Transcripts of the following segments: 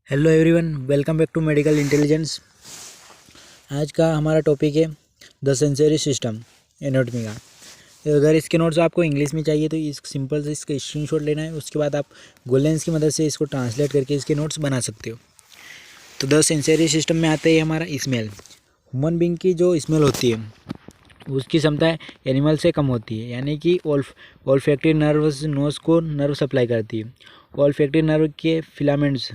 Hello everyone, welcome back to medical intelligence. आज का हमारा टॉपिक है द सेंसरी सिस्टम एनाटॉमी का। अगर इसके नोट्स आपको इंग्लिश में चाहिए तो इस सिंपल से इसका स्क्रीनशॉट लेना है। उसके बाद आप गूगल लेंस की मदद से इसको ट्रांसलेट करके इसके नोट्स बना सकते हो। तो द सेंसरी सिस्टम में आता है हमारा स्मेल। ह्यूमन बींग की जो स्मेल होती है उसकी क्षमता एनिमल से कम होती है, यानी कि ओल्फैक्टरी नर्व्स नोज को नर्व सप्लाई करती है। ओल्फैक्टरी नर्व के फिलामेंट्स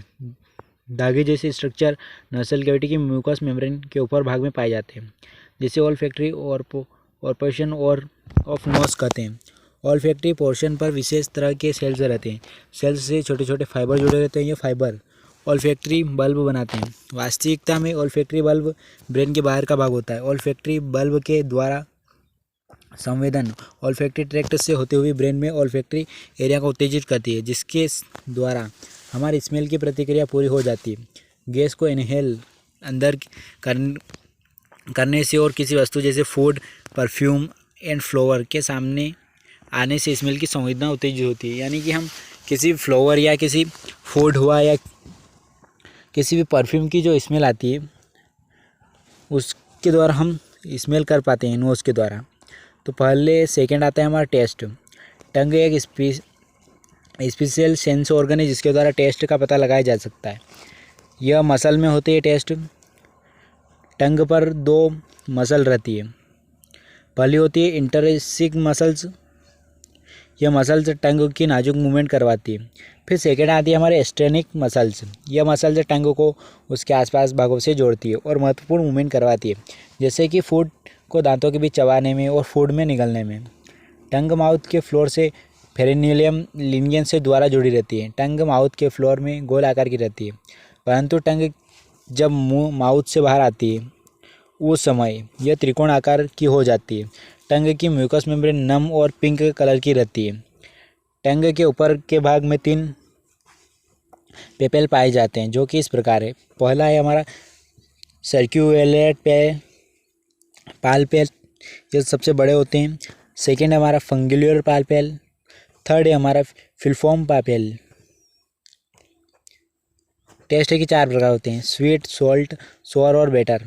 धागे जैसे स्ट्रक्चर नसल कैविटी की म्यूकस मेम्ब्रेन के ऊपर भाग में पाए जाते हैं, जिसे ओल्फैक्टरी पोर्शन और ऑफ नोज कहते हैं। ओल्फैक्टरी पोर्शन पर विशेष तरह के सेल्स रहते हैं। सेल्स से छोटे छोटे फाइबर जुड़े रहते हैं। ये फाइबर ओल्फैक्टरी बल्ब बनाते हैं। वास्तविकता में ओल्फैक्टरी बल्ब ब्रेन के बाहर का भाग होता है। ओल्फैक्टरी बल्ब के द्वारा संवेदन ओल्फैक्टरी ट्रैक्ट से होते हुए ब्रेन में ओल्फैक्टरी एरिया को उत्तेजित करती है, जिसके द्वारा हमारी स्मेल की प्रतिक्रिया पूरी हो जाती है। गैस को इनहेल अंदर करने से और किसी वस्तु जैसे फूड, परफ्यूम एंड फ्लावर के सामने आने से स्मेल की संवेदना उत्तेजित होती है। यानी कि हम किसी फ्लावर या किसी फूड हुआ या किसी भी परफ्यूम की जो स्मेल आती है उसके द्वारा हम स्मेल कर पाते हैं नोज़ के द्वारा। तो पहले सेकंड आता है हमारा टेस्ट। टंग एक स्पेशल सेंस ऑर्गन है जिसके द्वारा टेस्ट का पता लगाया जा सकता है। यह मसल में होती है। टेस्ट टंग पर दो मसल रहती है। पहली होती है इंटरसिक मसल्स। यह मसल्स टंग की नाजुक मूवमेंट करवाती है। फिर सेकेंड आती है हमारे स्टेनिक मसल्स। यह मसल्स टंग को उसके आसपास भागों से जोड़ती है और महत्वपूर्ण मूवमेंट करवाती है, जैसे कि फूड को दांतों के बीच चबाने में और फूड में निगलने में। टंग माउथ के फ्लोर से फेरेनियम लिनियन से द्वारा जुड़ी रहती है। टंग माउथ के फ्लोर में गोल आकार की रहती है, परंतु टंग जब मुंह माउथ से बाहर आती है उस समय यह त्रिकोण आकार की हो जाती है। टंग की म्यूकस मेम्ब्रेन नम और पिंक कलर की रहती है। टंग के ऊपर के भाग में 3 पेपेल पाए जाते हैं, जो कि इस प्रकार है। पहला है हमारा सर्क्यूलेट पाल्पेल, ये सबसे बड़े होते हैं। सेकेंड है हमारा फंगुलर पाल्पेल। थर्ड है हमारा फिलफॉर्म पाल्पेल। टेस्ट के 4 प्रकार होते हैं: स्वीट, सॉल्ट, सोर और बेटर।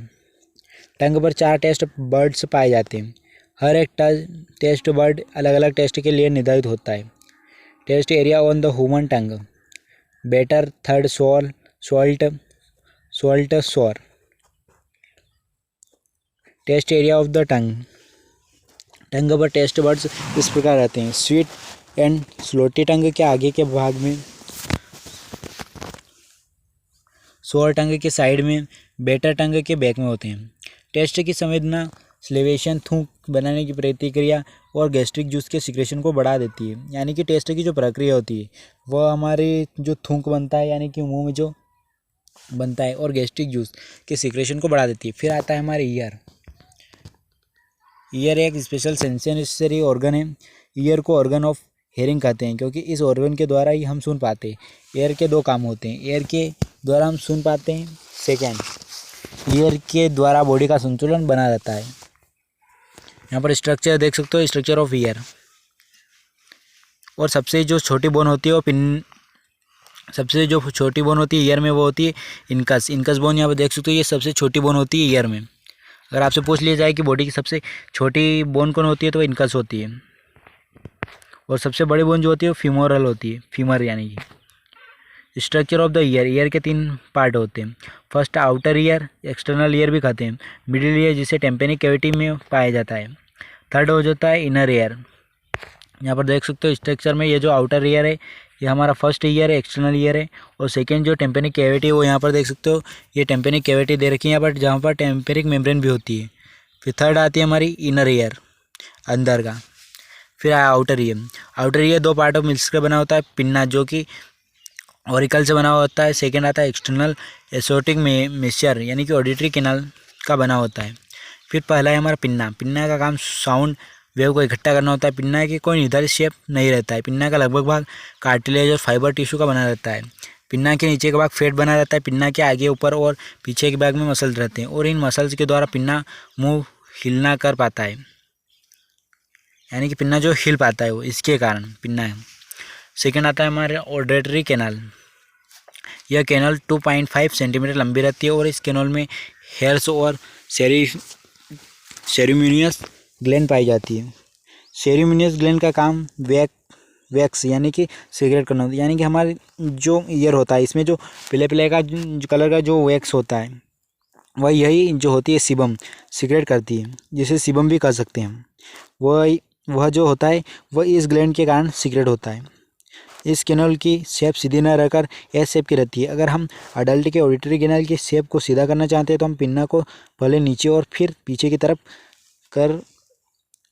टंग पर 4 टेस्ट बर्ड्स पाए जाते हैं। हर एक टेस्ट बर्ड अलग अलग टेस्ट के लिए निर्धारित होता है। Taste area on the human tongue: bitter, third, sour, salt, sour. Taste area of the tongue: tongue पर टेस्ट बर्ड्स इस प्रकार रहते हैं: स्वीट एंड स्लोटी टंग के आगे के भाग में, सोर टंग के साइड में, बेटर टंग के बैक में होते हैं। टेस्ट की संवेदना स्लेवेशन थूक बनाने की प्रतिक्रिया और गैस्ट्रिक जूस के सिक्रेशन को बढ़ा देती है। यानी कि टेस्ट की जो प्रक्रिया होती है वह हमारे जो थूक बनता है, यानी कि मुंह में जो बनता है, और गैस्ट्रिक जूस के सिक्रेशन को बढ़ा देती है। फिर आता है हमारे ईयर। ईयर एक स्पेशल सेंसरी ऑर्गन है। ईयर को ऑर्गन ऑफ हेयरिंग कहते हैं, क्योंकि इस ऑर्गन के द्वारा ही हम सुन पाते हैं। ईयर के 2 काम होते हैं: ईयर के द्वारा हम सुन पाते हैं, सेकेंड ईयर के द्वारा बॉडी का संतुलन बना रहता है। यहाँ पर स्ट्रक्चर देख सकते हो, स्ट्रक्चर ऑफ ईयर। और सबसे जो छोटी बोन होती है वो सबसे जो छोटी बोन होती है ईयर में वो होती है इनकस बोन। यहाँ पर देख सकते हो, ये सबसे छोटी बोन होती है ईयर में। अगर आपसे पूछ लिया जाए कि बॉडी की सबसे छोटी बोन कौन होती है तो वो इनकस होती है। और सबसे बड़ी बोन जो होती है वो फीमोरल होती है, फीमर यानी कि। Structure of the year: year के 3 पार्ट होते हैं। First outer ear, external ear भी कहते हैं। मिडिल ईयर जिसे टेम्पेनिक कैविटी में पाया जाता है। थर्ड हो जाता है इनर ईयर। यहाँ पर देख सकते हो स्ट्रक्चर में, ये जो आउटर ईयर है ये हमारा फर्स्ट ईयर है, एक्सटर्नल ईयर है। और सेकेंड जो टेम्पेनिक कैविटी है वो यहाँ पर देख सकते हो, ये टेम्पेनिक कैविटी दे रखी है यहाँ पर, जहाँ पर टेम्पेनिक मेम्ब्रेन भी होती है। फिर थर्ड आती है हमारी इनर ईयर, अंदर का। फिर आया outer ear. Outer ear 2 part of मिलकर बना होता है। पिन्ना जो कि ऑरिकल से बना होता है। सेकेंड आता है एक्सटर्नल एसोटिक मिक्सचर, यानी कि ऑडिटरी कैनाल का बना होता है। फिर पहला है हमारा पिन्ना। पिन्ना का काम साउंड वेव को इकट्ठा करना होता है। पिन्ना की कोई निर्धारित शेप नहीं रहता है। पिन्ना का लगभग भाग कार्टिलेज और फाइबर टिश्यू का बना रहता है। पिन्ना के नीचे का भाग फैट बना रहता है। पिन्ना के आगे, ऊपर और पीछे के भाग में मसल्स रहते हैं, और इन मसल्स के द्वारा पिन्ना मुंह हिलना कर पाता है, यानी कि पिन्ना जो हिल पाता है वो इसके कारण पिन्ना है। सेकेंड आता है हमारे ऑडिटरी कैनाल। यह कैनल 2.5 सेंटीमीटर लंबी रहती है और इस कैनल में हेयर्स और सेरेमिनियस ग्लैंड पाई जाती है। सेरेमिनियस ग्लैंड का काम वैक्स यानी कि सिगरेट करना होता है। यानी कि हमारे जो ईयर होता है इसमें जो पीले का कलर का जो वैक्स होता है वह यही जो होती है सीबम सिगरेट करती है, जिसे सीबम भी कर सकते हैं हम। वह जो होता है वह इस ग्लैंड के कारण सिगरेट होता है। इस कैनल की शेप सीधी न रहकर एस शेप की रहती है। अगर हम अडल्ट के ऑडिटरी कैनल की शेप को सीधा करना चाहते हैं तो हम पिन्ना को पहले नीचे और फिर पीछे की तरफ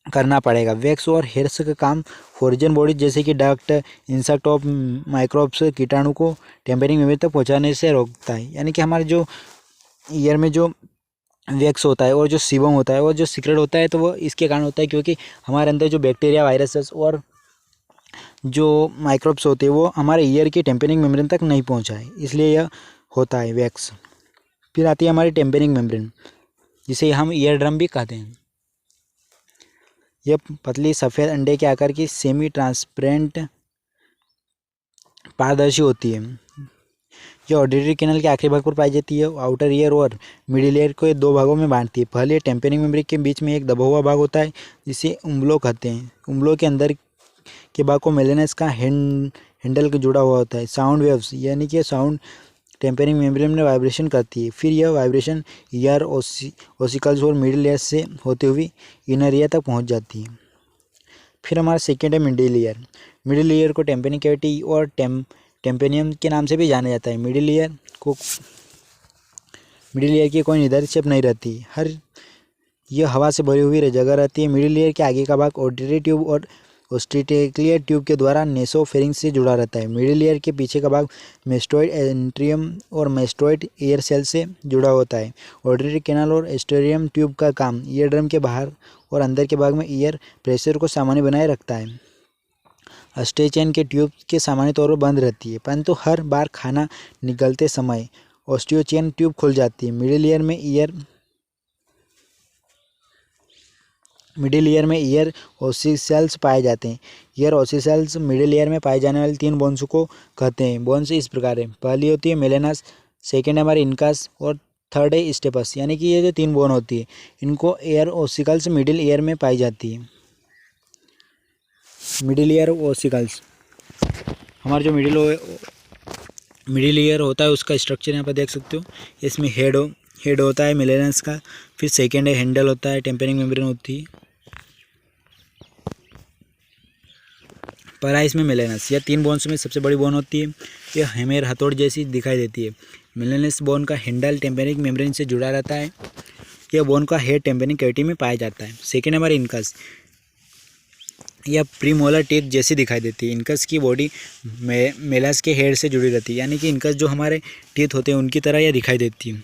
करना पड़ेगा। वैक्स और हेयर्स का काम फॉरेन बॉडीज जैसे कि डक्ट, इंसेक्ट और माइक्रोब्स कीटाणु को टेम्परिंग मेमोरी तक पहुंचाने से रोकता है। यानी कि हमारे जो ईयर में जो वैक्स होता है और जो सीबम होता है वो जो सीक्रेट होता है तो वो इसके कारण होता है क्योंकि हमारे अंदर जो बैक्टीरिया, वायरसेस और जो माइक्रोब्स होते हैं वो हमारे ईयर की टेम्परिंग मेम्ब्रेन तक नहीं पहुंचाए, इसलिए यह होता है वैक्स। फिर आती है हमारी टेम्परिंग मेम्ब्रेन, जिसे हम ईयर ड्रम भी कहते हैं। यह पतली सफ़ेद अंडे के आकार की सेमी ट्रांसपेरेंट पारदर्शी होती है। यह ऑडिटरी कैनल के आखिरी भाग पर पाई जाती है। आउटर ईयर और मिडिल ईयर को दो भागों में बांटती है। पहले टेम्परिंग मेम्ब्रेन के बीच में एक दबा हुआ भाग होता है जिसे उम्बलो कहते हैं। उम्बलो के अंदर के भाग को मेलेनस का हैंडल जुड़ा हुआ होता है। साउंड वेव्स यानी कि साउंड टेम्परिंग मेम्ब्रेन में वाइब्रेशन करती है। फिर यह वाइब्रेशन ईयर, ओसिकल्स और मिडिल ईयर से होते हुए इनर ईयर तक पहुंच जाती है। फिर हमारा सेकेंड है मिडिल ईयर। मिडिल ईयर को टेम्परिंग कैविटी और टेम्पेनियम के नाम से भी जाना जाता है। मिडिल ईयर की कोई निर्धारित शेप नहीं रहती। यह हवा से भरी हुई जगह रहती है। मिडिल ईयर के आगे का भाग ऑडिटरी ट्यूब और ओस्टिक्युलर ट्यूब के द्वारा नेसोफेरिंक्स से जुड़ा रहता है। मिडिल ईयर के पीछे का भाग मेस्टोइड एंट्रियम और मेस्टोइड ईयर सेल से जुड़ा होता है। ऑडिटरी कैनाल और एस्टेरियम ट्यूब का काम ईयर ड्रम के बाहर और अंदर के भाग में ईयर प्रेशर को सामान्य बनाए रखता है। ऑस्टिचेन के ट्यूब के सामान्य तौर पर बंद रहती है, परंतु हर बार खाना निगलते समय ऑस्टियोचेन ट्यूब खुल जाती है। मिडिल ईयर में ईयर ओसिकल्स पाए जाते हैं। ईयर ओसिकल्स मिडिल ईयर में पाए जाने वाले 3 बोन्स को कहते हैं। बोन्स इस प्रकार है, पहली होती है मेलेनस, सेकेंड है हमारे इनकस और थर्ड है स्टेपस। यानी कि ये जो 3 बोन होती है इनको ईयर ओसिकल्स मिडिल ईयर में पाई जाती है। मिडिल ईयर ओसिकल्स, हमारा जो मिडिल ईयर होता है उसका स्ट्रक्चर यहाँ पर देख सकते हो। इसमें हेड होता है मेलेनस का, फिर सेकेंड है हैंडल होता है, टेम्परिंग मेम्ब्रेन होती है, पहला इसमें मेलेनस। यह 3 बोन्स में सबसे बड़ी बोन होती है। यह हैमर हथौड़ जैसी दिखाई देती है। मेलेनस बोन का हैंडल टेम्परिंग मेम्ब्रेन से जुड़ा रहता है। यह बोन का हेड टेम्परिंग कैविटी में पाया जाता है। सेकेंड हमारे इनकस, यह प्रीमोलर टीथ जैसी दिखाई देती है। इनकस की बॉडी मेलस के हेड से जुड़ी रहती है, यानी कि इनकस जो हमारे टीथ होते हैं उनकी तरह यह दिखाई देती है।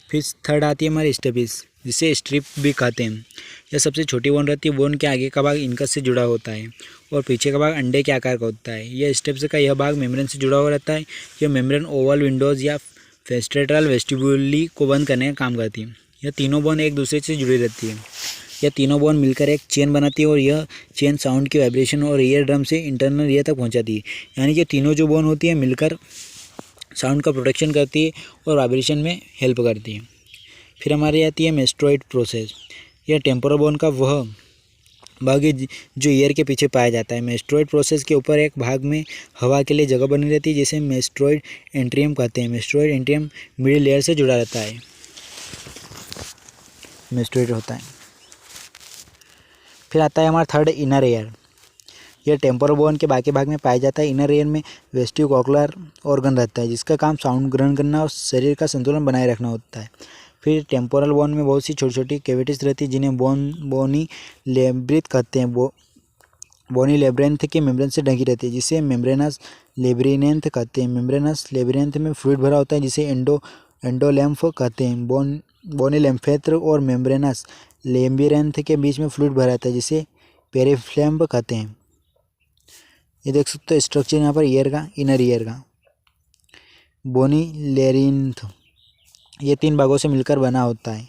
फिर थर्ड आती है हमारी स्टेपिस, जिसे स्ट्रिप भी कहते हैं। यह सबसे छोटी बोन रहती है। बोन के आगे का भाग इनकस से जुड़ा होता है और पीछे का भाग अंडे के आकार का होता है। यह स्टेप्स का यह भाग मेम्ब्रेन से जुड़ा हुआ रहता है। यह मेम्ब्रेन ओवल विंडोज या फेस्ट्रेटल वेस्टिब्यूली को बंद करने का काम करती है। यह तीनों बोन एक दूसरे से जुड़ी रहती है। यह तीनों बोन मिलकर एक चेन बनाती है और यह चेन साउंड की वाइब्रेशन और ईयर ड्रम से इंटरनल ईयर तक पहुंचाती है। यानी कि तीनों जो बोन होती है मिलकर साउंड का प्रोटेक्शन करती है और वाइब्रेशन में हेल्प करती है। फिर हमारी आती है मेस्टोइड प्रोसेस। यह टेम्पोरल बोन का वह भाग है जो ईयर के पीछे पाया जाता है। मेस्टोइड प्रोसेस के ऊपर एक भाग में हवा के लिए जगह बनी रहती है, जिसे मेस्टोइड एंट्रियम कहते हैं। मेस्टोइड एंट्रियम मिडिल ईयर से जुड़ा रहता है। मेस्टोइड होता है। फिर आता है हमारा थर्ड इनर ईयर। यह टेम्पोरल बोन के बाकी भाग में पाया जाता है। इनर ईयर में वेस्टिब्युलर ऑर्गन रहता है, जिसका काम साउंड ग्रहण करना और शरीर का संतुलन बनाए रखना होता है। फिर टेम्पोरल बोन में बहुत सी छोटी छोटी कैविटीज रहती है, जिन्हें बोनी लेब्रिथ कहते हैं। बोनी लेब्रिन्थ के मेम्ब्रेन से ढकी रहती है, जिसे मेम्ब्रेनस लेब्रिनेंथ कहते हैं। मेम्ब्रेनस लेब्रिनेंथ में फ्लूइड भरा होता है, जिसे एंडोलेम्फ कहते हैं। बोनी लेम्फेत्र और मेम्ब्रेनस लेब्रिन्थ के बीच में फ्लूइड भरा रहता है, जिसे पेरिफ्लैम्ब कहते हैं। ये देख सकते हो स्ट्रक्चर यहाँ पर ईयर का, इनर ईयर का। बोनी लेरिन्थ ये 3 भागों से मिलकर बना होता है।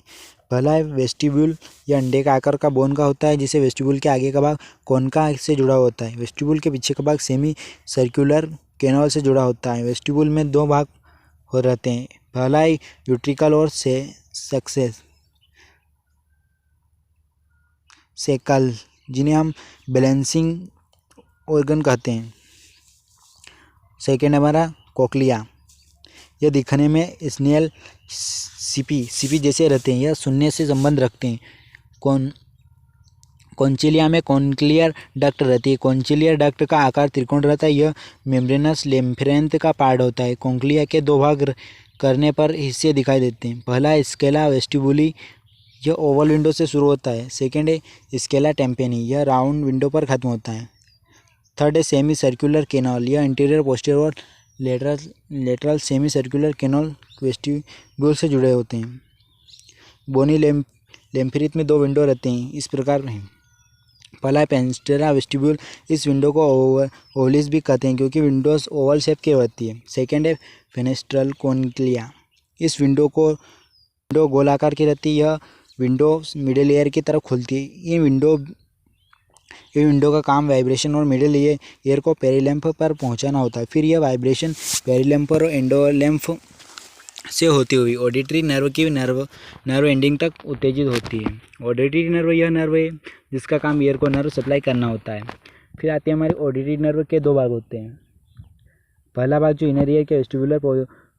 पहला है वेस्टिब्यूल, यह अंडे का आकार का बोन का होता है, जिसे वेस्टिब्यूल के आगे का भाग कोनका से जुड़ा होता है। वेस्टिब्यूल के पीछे का भाग सेमी सर्कुलर कैनाल से जुड़ा होता है। वेस्टिब्यूल में दो भाग हो रहते हैं, पहला यूट्रिकल और सेकल, जिन्हें हम बैलेंसिंग ऑर्गन कहते हैं। सेकेंड हमारा कोक्लिया, यह दिखने में स्नेल सीपी जैसे रहते हैं। यह सुनने से संबंध रखते हैं। कॉन्चिलिया में कॉन्क्लियर डक्ट रहती है। कॉन्चिलियर डक्ट का आकार त्रिकोण रहता है। यह मेम्ब्रेनस लेम्फेरेंथ का पार्ट होता है। कॉन्क्लिया के दो भाग करने पर हिस्से दिखाई देते हैं। पहला स्केला वेस्टिबुली, यह ओवल विंडो से शुरू होता है। सेकेंड है स्केला टेम्पेनी, यह राउंड विंडो पर खत्म होता है। थर्ड है सेमी सर्कुलर कैनाल, यह इंटीरियर पोस्टीरियर और lateral semi circular canal vestibule से जुड़े होते हैं। बोनी लेम्फेरिथ में दो विंडो रहते हैं, इस प्रकार हैं। पहला है पेनिस्टेरा वेस्टिब्यूल, इस विंडो को ओवलिस भी कहते हैं क्योंकि विंडोज ओवल शेप की होती है। सेकेंड है फेनेस्ट्रल कॉन्क्लिया, इस विंडो गोलाकार की रहती है। यह विंडो मिडिल ईयर की तरफ खुलती है। ये विंडो का काम वाइब्रेशन और मिडिल ईयर को पेरिलैम्फ पर पहुंचाना होता है। फिर यह वाइब्रेशन पेरिलैम्फ और एंडोलैम्फ से होती हुई ऑडिटरी नर्व की नर्व एंडिंग तक उत्तेजित होती है। ऑडिटरी नर्व यह नर्व है जिसका काम ईयर को नर्व सप्लाई करना होता है। फिर आती है हमारी ऑडिटरी नर्व के दो भाग होते हैं। पहला भाग जो इनर ईयर के वेस्टिबुलर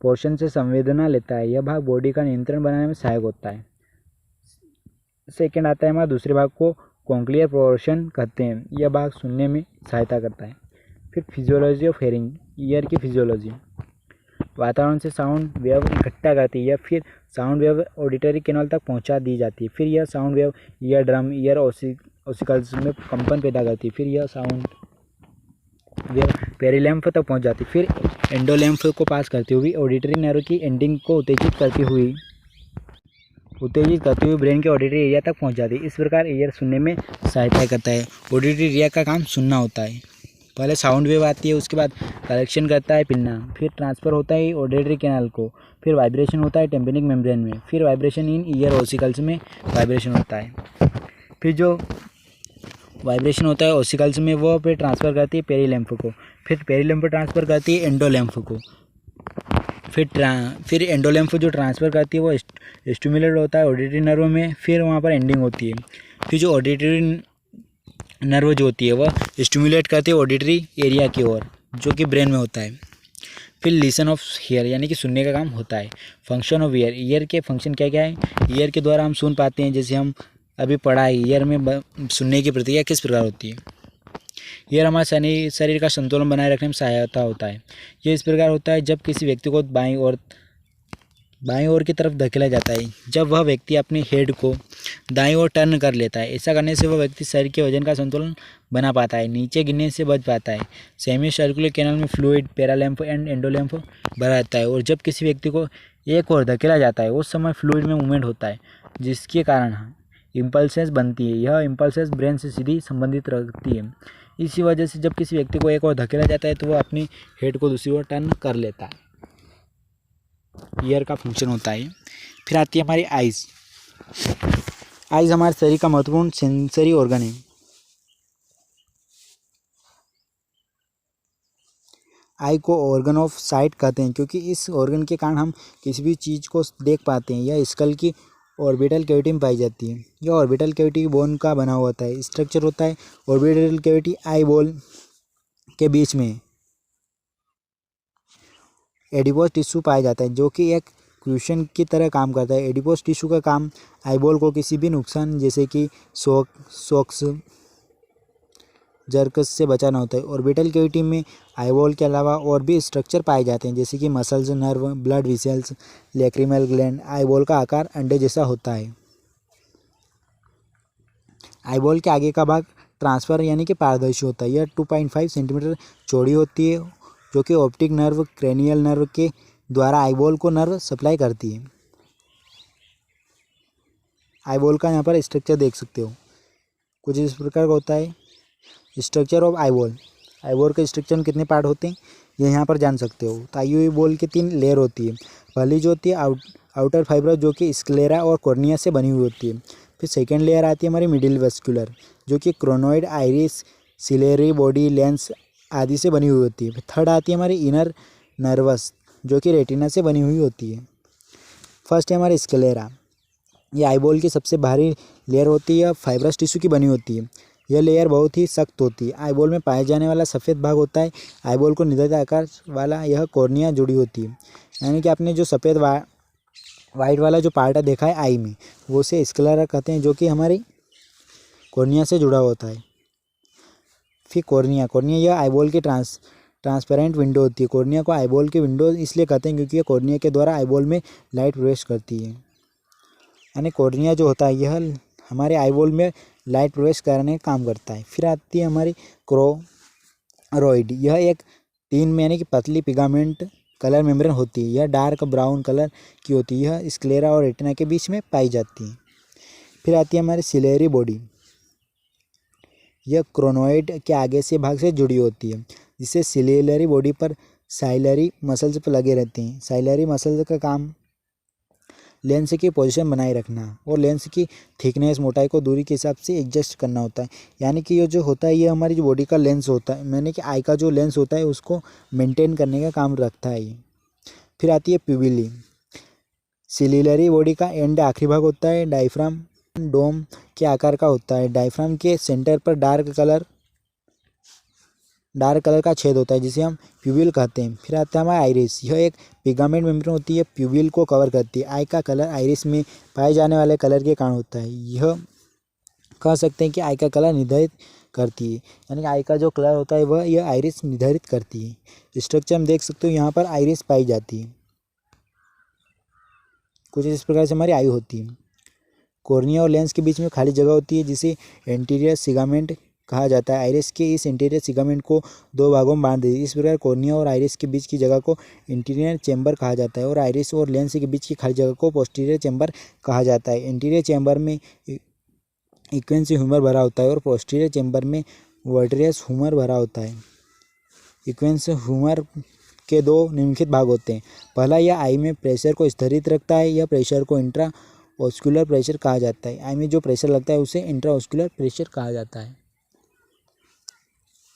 पोर्शन से संवेदना लेता है, यह भाग बॉडी का नियंत्रण बनाने में सहायक होता है। सेकेंड आता है हमारा दूसरे भाग को कॉन्क्लियर पोर्शन कहते हैं, यह भाग सुनने में सहायता करता है। फिर फिजियोलॉजी ऑफ हेयरिंग, ईयर की फिजियोलॉजी, वातावरण से साउंड वेव इकट्ठा करती है या फिर साउंड वेव ऑडिटरी कैनाल तक पहुंचा दी जाती है। फिर यह sound wave ear drum ear ossicles में कंपन पैदा करती है। फिर यह साउंड वेव पेरिलैम्फ तक पहुंच जाती है। फिर एंडोलैम्फ को पास करती हुई ऑडिटरी नर्व की एंडिंग को उत्तेजित करती हुई ब्रेन के ऑडिटरी एरिया तक पहुंच जाती है। इस प्रकार ईयर सुनने में सहायता करता है। ऑडिटरी एरिया का काम सुनना होता है। पहले साउंड वेव आती है, उसके बाद कलेक्शन करता है पिन्ना, फिर ट्रांसफ़र होता है ऑडिटरी कैनाल को, फिर वाइब्रेशन होता है टेम्पेनिक मेम्ब्रेन में, फिर वाइब्रेशन इन ईयर ऑसिकल्स में वाइब्रेशन होता है। फिर जो वाइब्रेशन होता है ऑसिकल्स में वो फिर ट्रांसफ़र करती है पेरिलैम्फ को, फिर पेरिलैम्फ ट्रांसफ़र करती है एंडोलैम्फ को, फिर एंडोलैम्फ जो ट्रांसफ़र करती है वो स्टिमुलेट होता है ऑडिटरी नर्व में, फिर वहाँ पर एंडिंग होती है। फिर जो ऑडिटरी नर्व जो होती है वह स्टिमुलेट करती है ऑडिटरी एरिया की ओर जो कि ब्रेन में होता है। फिर लिसन ऑफ ईयर यानी कि सुनने का काम होता है। फंक्शन ऑफ ईयर, ईयर के फंक्शन क्या क्या है? ईयर के द्वारा हम सुन पाते हैं, जैसे हम अभी पढ़ा है ईयर में सुनने की प्रक्रिया किस प्रकार होती है। ईयर हमारे शरीर का संतुलन बनाए रखने में सहायता होता है। यह इस प्रकार होता है जब किसी व्यक्ति को बाईं ओर की तरफ धकेला जाता है, जब वह व्यक्ति अपने हेड को दाईं ओर टर्न कर लेता है। ऐसा करने से वह व्यक्ति शरीर के वजन का संतुलन बना पाता है, नीचे गिरने से बच पाता है। सेमी सर्कुलर कैनाल में फ्लूइड पेरालैम्फ एंड एंडोलैम्फ भरा रहता है और जब किसी व्यक्ति को एक ओर धकेला जाता है उस समय फ्लूइड में मूवमेंट होता है जिसके कारण इम्पल्सेस बनती है। यह इम्पल्सेस ब्रेन से सीधी संबंधित रहती है। इसी वजह से जब किसी व्यक्ति को एक ओर धकेला जाता है तो वह अपनी हेड को दूसरी ओर टर्न कर लेता है। ईयर का फंक्शन होता है। फिर आती है हमारी आइज़। आइज़ हमारे शरीर का महत्वपूर्ण सेंसरी ऑर्गन है। आई को ऑर्गन ऑफ साइट कहते हैं क्योंकि इस ऑर्गन के कारण हम किसी भी चीज़ को देख पाते हैं। यह स्कल की ऑर्बिटल कैविटी में पाई जाती है। यह ऑर्बिटल कैविटी बोन का बना हुआ होता है। स्ट्रक्चर होता है ऑर्बिटल कैविटी आई बॉल के बीच में एडिपोज टिश्यू पाया जाता है जो कि एक क्यूशन की तरह काम करता है। एडिपोज टिश्यू का काम आईबॉल को किसी भी नुकसान जैसे कि शॉक्स जर्कस से बचाना होता है। ऑर्बिटल कैविटी में आईबॉल के अलावा और भी स्ट्रक्चर पाए जाते हैं जैसे कि muscles, nerve, blood vessels, lacrimal gland. Eyeball का आकार अंडे जैसा होता है। आईबॉल के आगे का भाग ट्रांसफर यानी कि पारदर्शी होता है। यह 2.5 सेंटीमीटर चौड़ी होती है जो कि ऑप्टिक नर्व, क्रेनियल नर्व के द्वारा आईबॉल को नर्व सप्लाई करती है। आईबॉल का यहाँ पर स्ट्रक्चर देख सकते हो, कुछ इस प्रकार का होता है। स्ट्रक्चर ऑफ आईबॉल, आईबॉल के स्ट्रक्चर में कितने पार्ट होते हैं ये यहाँ पर जान सकते हो। तो आईबॉल की 3 लेयर होती है। पहली जो होती है आउटर फाइबर जो कि स्क्लेरा और कॉर्निया से बनी हुई होती है। फिर सेकेंड लेयर आती है हमारी मिडिल वेस्कुलर जो कि क्रोनोइड, आइरिस, सिलेरी बॉडी, लेंस आदि से बनी हुई होती है। थर्ड आती है हमारी इनर नर्वस, जो कि रेटिना से बनी हुई होती है। फर्स्ट है हमारी स्क्लेरा। ये आईबॉल की सबसे बाहरी लेयर होती है, फाइब्रस टिश्यू की बनी होती है। यह लेयर बहुत ही सख्त होती है। आईबॉल में पाया जाने वाला सफ़ेद भाग होता है। आईबॉल को निर्धारित आकार वाला यह कॉर्निया जुड़ी होती है। यानी कि आपने जो सफ़ेद वाइट वाला जो पार्ट देखा है आई में, वो उसे स्क्लेरा कहते हैं, जो कि हमारी कॉर्निया से जुड़ा होता है। फिर कॉर्निया यह आईबॉल की ट्रांसपेरेंट विंडो होती है। कॉर्निया को आईबॉल की विंडो इसलिए कहते हैं क्योंकि यह कॉर्निया के द्वारा आईबॉल में लाइट प्रवेश करती है। यानी कॉर्निया जो होता है यह हमारे आईबॉल में लाइट प्रवेश करने का काम करता है। फिर आती है हमारी क्रोरॉइड। यह एक 3 यानी कि पतली पिगामेंट कलर मेम्ब्रेन होती है। यह डार्क ब्राउन कलर की होती है। यह स्क्लेरा और रेटिना के बीच में पाई जाती है। फिर आती है हमारी सिलेरी बॉडी। यह क्रोनोइड के आगे से भाग से जुड़ी होती है, जिससे सिलेरी बॉडी पर साइलरी मसल्स पर लगे रहते हैं। साइलरी मसल्स का काम लेंस की पोजीशन बनाए रखना और लेंस की थिकनेस, मोटाई को दूरी के हिसाब से एडजस्ट करना होता है। यानी कि ये जो होता है ये हमारी जो बॉडी का लेंस होता है, मैंने कि आई का जो लेंस होता है उसको मेंटेन करने का काम रखता है ये। फिर आती है प्यूबिली। सिलिलरी बॉडी का एंड आखिरी भाग होता है। डायफ्राम डोम के आकार का होता है। डायफ्राम के सेंटर पर डार्क कलर का छेद होता है, जिसे हम प्यूबिल कहते हैं। फिर आता है हमारा आइरिस। यह एक पिगामेंट मेम्ब्रेन होती है, प्यूबिल को कवर करती है। आई का कलर आइरिस में पाए जाने वाले कलर के कारण होता है। यह कह सकते हैं कि आई का कलर निर्धारित करती है, यानी कि आई का जो कलर होता है वह यह आइरिस निर्धारित करती है। स्ट्रक्चर हम देख सकते हो, यहाँ पर आइरिस पाई जाती है। कुछ इस प्रकार से हमारी आई होती है। कॉर्निया और लेंस के बीच में खाली जगह होती है, जिसे एंटीरियर सिगामेंट कहा जाता है। आइरिस के इस इंटीरियर सिगामेंट को 2 भागों में बांट देती है। इस प्रकार कॉर्निया और आइरिस के बीच की जगह को इंटीरियर चैम्बर कहा जाता है और आइरिस और लेंस के बीच की खाली जगह को पोस्टीरियर चैम्बर कहा जाता है। इंटीरियर चैम्बर में इक्वेंस ह्यूमर भरा होता है और पोस्टीरियर चैम्बर में वर्टियस ह्यूमर भरा होता है। इक्वेंस ह्यूमर के 2 निम्नलिखित भाग होते हैं। पहला, यह आई में प्रेशर को स्थिरित रखता है। यह प्रेशर को इंट्रा ऑस्कुलर प्रेशर कहा जाता है। आई में जो प्रेशर लगता है उसे इंट्रा ऑस्कुलर प्रेशर कहा जाता है।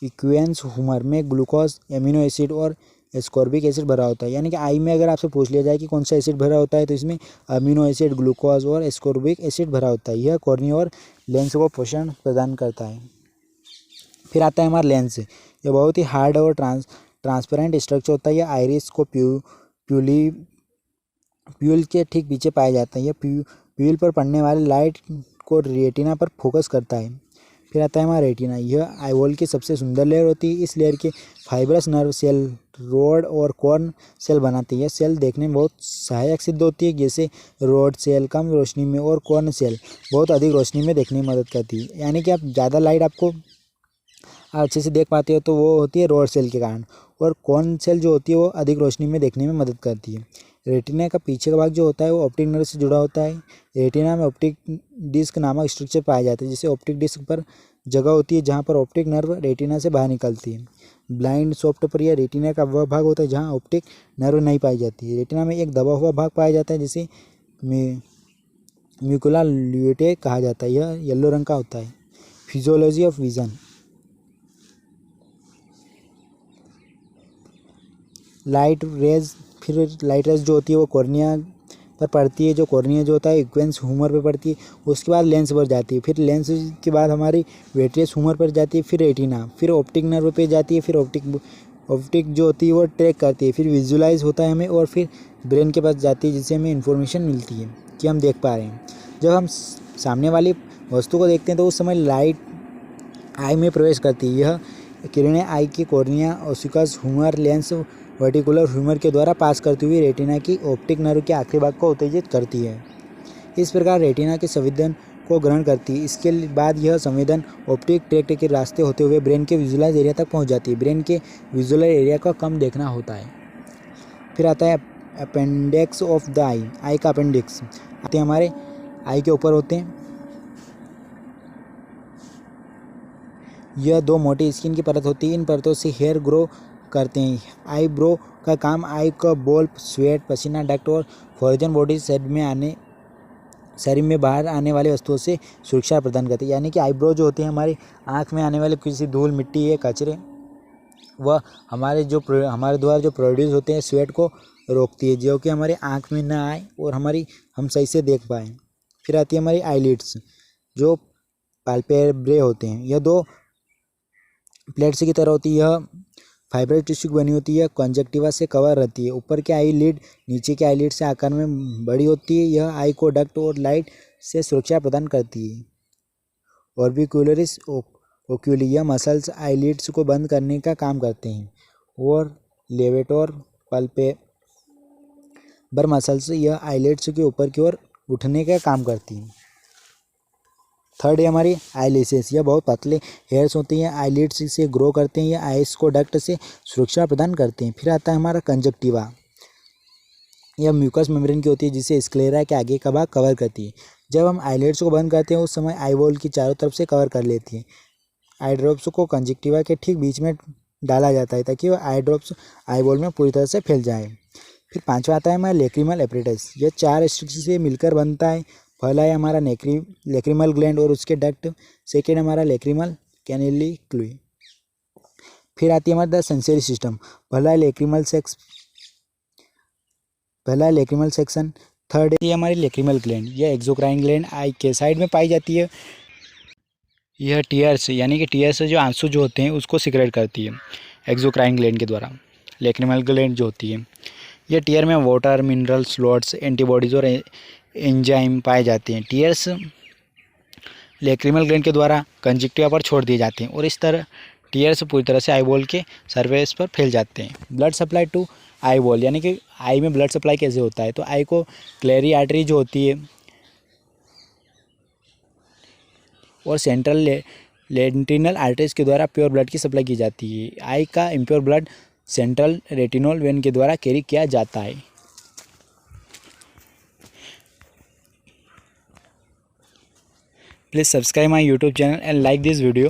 इक्वेंस ह्यूमर में ग्लूकोज, एमिनो एसिड और एस्कॉर्बिक एसिड भरा होता है। यानी कि आई में अगर आपसे पूछ लिया जाए कि कौन सा एसिड भरा होता है, तो इसमें अमीनो एसिड, ग्लूकोज और एस्कॉर्बिक एसिड भरा होता है। यह कॉर्निया और लेंस को पोषण प्रदान करता है। फिर आता है हमारा लेंस। यह बहुत ही हार्ड और ट्रांसपेरेंट स्ट्रक्चर होता है। यह आइरिस को प्यूल के ठीक पीछे पाया जाता है। यह प्यूल पर पड़ने वाली लाइट को रेटिना पर फोकस करता है। फिर आता है हमारा रेटिना। यह आईबॉल की सबसे सुंदर लेयर होती है। इस लेयर के फाइब्रस नर्व सेल रोड और कॉर्न सेल बनाती है। यह सेल देखने में बहुत सहायक सिद्ध होती है, जैसे रोड सेल कम रोशनी में और कॉर्न सेल बहुत अधिक रोशनी में देखने में मदद करती है। यानी कि आप ज़्यादा लाइट आपको अच्छे से देख पाते हो तो वो होती है रोड सेल के कारण, और कॉर्न सेल जो होती है वो अधिक रोशनी में देखने में मदद करती है। रेटिना का पीछे का भाग जो होता है वो ऑप्टिक नर्व से जुड़ा होता है। रेटिना में ऑप्टिक डिस्क नामक स्ट्रक्चर पाया जाता है, जिसे ऑप्टिक डिस्क पर जगह होती है जहाँ पर ऑप्टिक नर्व रेटिना से बाहर निकलती है। ब्लाइंड स्पॉट पर यह रेटिना का वह भाग होता है जहाँ ऑप्टिक नर्व नहीं पाई जाती है। रेटिना में एक दबा हुआ भाग पाया जाता है, जिसे म्यूकुला ल्यूटे कहा जाता है। यह येलो रंग का होता है। Physiology of vision. Light rays जो होती है वो कॉर्निया पर पड़ती है। जो कॉर्निया जो होता है इक्वेंस ह्यूमर पर पड़ती है। उसके बाद लेंस पर जाती है। फिर लेंस के बाद हमारी वेट्रियस ह्यूमर पर जाती है। फिर रेटिना, फिर ऑप्टिक नर्व पे जाती है। फिर ऑप्टिक जो होती है वो ट्रैक करती है। फिर विजुलाइज होता है हमें, और फिर ब्रेन के पास जाती है, जिससे हमें इन्फॉर्मेशन मिलती है कि हम देख पा रहे हैं। जब हम सामने वाली वस्तु को देखते हैं तो उस समय लाइट आई में प्रवेश करती है। यह किरणें आई के कॉर्निया, ओसिकस ह्यूमर, लेंस, वर्टिकुलर ह्यूमर के द्वारा पास करती हुई रेटिना की ऑप्टिक नर्व के आखिरी भाग को उत्तेजित करती है। इस प्रकार रेटिना के संवेदन को ग्रहण करती है। इसके बाद यह संवेदन ऑप्टिक ट्रैक्ट के रास्ते होते हुए ब्रेन के विजुअलाइज एरिया तक पहुंच जाती है। ब्रेन के विजुअलाइज एरिया को कम देखना होता है। फिर आता है अपेंडिक्स ऑफ द आई। आई का अपेंडिक्स आते हैं हमारे आई के ऊपर होते हैं। यह 2 मोटी स्किन की परत होती है। इन परतों से हेयर ग्रो करते हैं। आईब्रो का काम आई का बॉल, स्वेट, पसीना डक्ट और फॉर्जन बॉडी शरीर में बाहर आने वाली वस्तुओं से सुरक्षा प्रदान करती है। यानी कि आईब्रो जो होती है हमारी आँख में आने वाले किसी धूल, मिट्टी या कचरे वह हमारे द्वारा जो प्रोड्यूस होते हैं स्वेट को रोकती है, जो कि हमारे आँख में ना आए और हम सही से देख पाएँ। फिर आती है हमारी आईलिड्स, जो पाल्पेब्रे होते हैं। यह 2 प्लेट्स की तरह होती है। यह फाइबर टिश्यू की बनी होती है, कंजक्टिवा से कवर रहती है। ऊपर की आईलिड नीचे के आईलिड से आकार में बड़ी होती है। यह आई को डक्ट और लाइट से सुरक्षा प्रदान करती है। ऑर्बिक्युलरिस ओक्यूली, यह मसल्स आईलिड्स को बंद करने का काम करते हैं। और लेवेटोर पल्पेबर मसल्स, यह आईलिड्स के ऊपर की ओर उठने का काम करती हैं। थर्ड है हमारी आईलिसेस, यह बहुत पतले हेयर्स होती हैं, आईलिड्स से ग्रो करते हैं। यह आइस को डक्ट से सुरक्षा प्रदान करते हैं। फिर आता है हमारा कंजक्टिवा, यह म्यूकस मेम्ब्रेन की होती है, जिसे स्क्लेरा के आगे का भाग कवर करती है। जब हम आईलिड्स को बंद करते हैं उस समय आईबॉल की चारों तरफ से कवर कर लेती है। आई ड्रॉप्स को कंजक्टिवा के ठीक बीच में डाला जाता है ताकि वह आई ड्रॉप्स आईबॉल में पूरी तरह से फैल जाए। फिर पांचवा आता है हमारा लेक्रिमल एपरेटस, यह 4 स्ट्रिक्स से मिलकर बनता है। पहला है हमारा लेक्रिमल ग्लैंड और उसके डक्ट। सेकेंड हमारा लेक्रिमल कैनेलिक्यूल। फिर आती है हमारा सेंसरी सिस्टम। पहला है लेक्रिमल सेक्शन। थर्ड है हमारी लेक्रिमल ग्लैंड, यह एक्सोक्राइन ग्लैंड आई के साइड में पाई जाती है। यह टीयर्स यानी कि टीयर्स जो आंसू जो होते हैं उसको सिक्रेट करती है एक्सोक्राइन ग्लैंड के द्वारा। लेक्रिमल ग्लैंड जो होती है, यह टीयर में वाटर, मिनरल, स्लॉट्स, एंटीबॉडीज और एंजाइम पाए जाते हैं। टीयर्स लेक्रिमल ग्लैंड के द्वारा कंजक्टिवा पर छोड़ दिए जाते हैं और इस तरह टीयर्स पूरी तरह से आईबॉल के सरफेस पर फैल जाते हैं। ब्लड सप्लाई टू आईबॉल, यानी कि आई में ब्लड सप्लाई कैसे होता है, तो आई को क्लेरी आर्टरी जो होती है और सेंट्रल लेंटिनल आर्टरीज के द्वारा प्योर ब्लड की सप्लाई की जाती है। आई का impure blood central retinol when के द्वारा कैरी किया जाता है। Please subscribe my YouTube channel and like this video.